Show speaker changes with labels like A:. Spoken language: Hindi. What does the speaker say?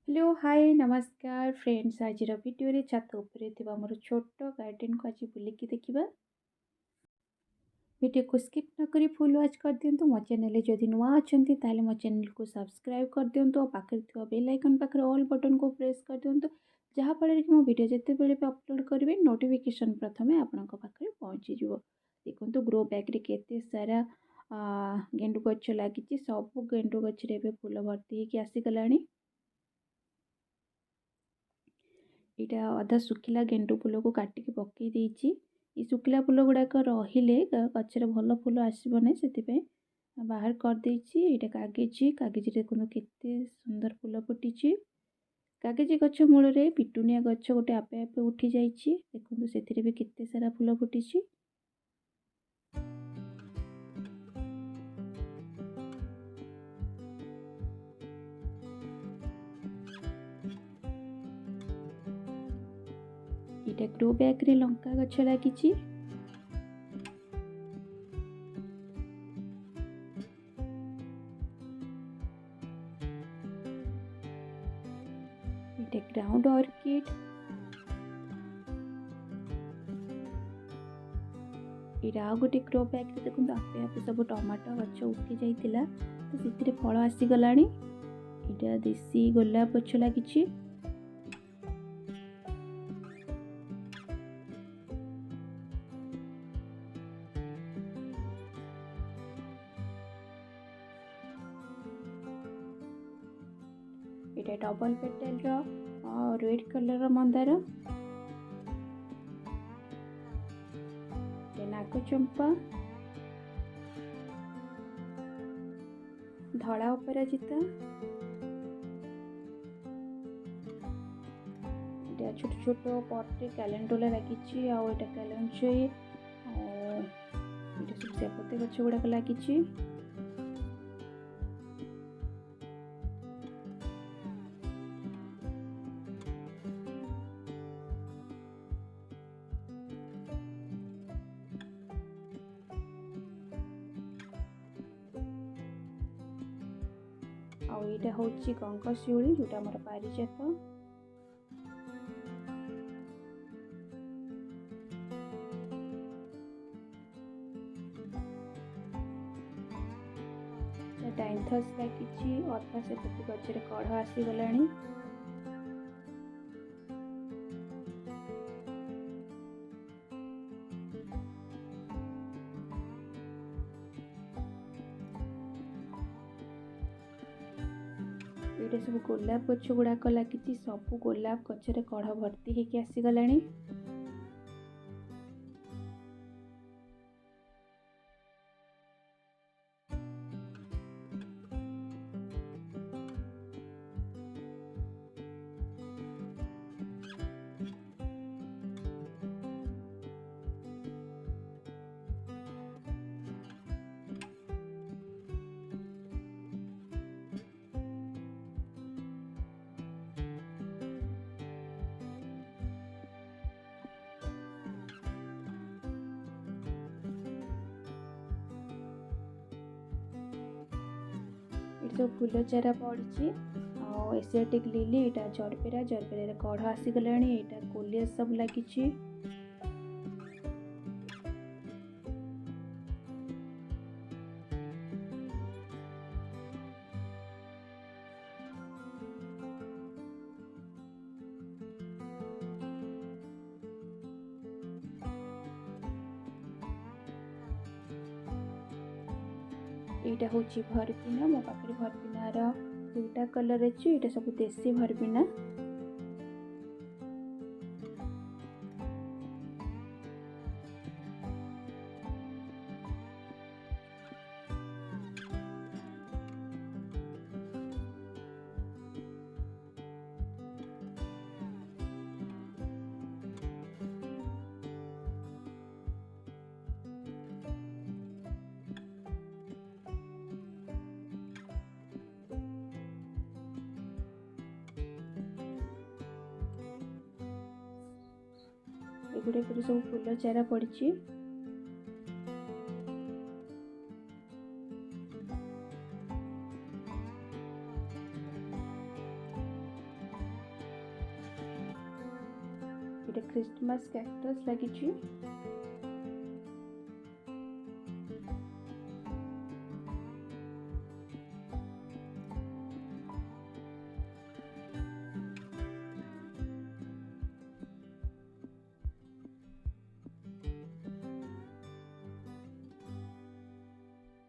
A: हेलो हाय नमस्कार फ्रेंड्स आज भिडियो छात उपरे मोर छोट गार्डन को आज बुलिकी देखा वीडियो को स्किप न करी फुल वाच कर दिंतु मो चैनल जदि नुआ अच्छा मो चैनल को सब्सक्राइब कर दिंतु और पाखे बेल आइकन पाखे ऑल बटन को प्रेस कर दिंतु जहाँफल कि मो वीडियो जिते भी अपलोड करेंगे नोटिफिकेशन प्रथम आपण पाखे पहुँची जाव। देखो ग्रो बैग रे केते सारा गेंडु गछ लगी सब गेंडु गछ फूल भर्ती होगी आसीगला। यहाँ अधा सुखिला गेंडु फूल को काटिकी पकई देइछि। ये सुखिला फूल गुड़ाक रहिले गचर भल फूल आसबना से बाहर कर देइछि। एटा कागजी कागजी देखो केते सुंदर फूल फुटी। कागजी गछ मूल रे पिटुनिया गछ गोटे आपे आपे उठी जाइछि। देखो से भी केते सारा फूल फुटी। इटा ग्रो बैग रे लंका गछ लगी। इटा ग्राउंड ऑर्किड। इटा गोटे ग्रो बैग रे देखो आपे आपे सब टमाटो गछ उठी जाइतिला तो से फल आसीगला। इटा देसी गोलाप गछ लगी। इटा double petal red colour Mandar. Nagchampa धड़ा अपराजिता। छोट छोट पटे कैलेंडोला लगी। आटा कैलेंडर सब सेपते गछ गुड़ाक लगी। आईटा हूँ गंगशिउली जोटा मोर पारिजात। डाइंथस लगी अधा से गचर कढ़ आसीगला। ये सब गोलाप गछ गुड़ाक लगी। सब गोलाप गचर कढ़ भर्ती होगी आसीगला। सब फूल चारा पड़ी। एशियाटिक लिली यहाँ जरबेरा जरबेरा कढ़ आसीगला। यहाँ कोलिया सब लगी। यहाँ हूँ भरपिना मो पाखे भरपिनार दुईटा कलर अच्छी। यहाँ सब देसी भरपिना। एगुड़े सब फूल चारा पड़ी। गोटे क्रिसमस कैक्टस लगी।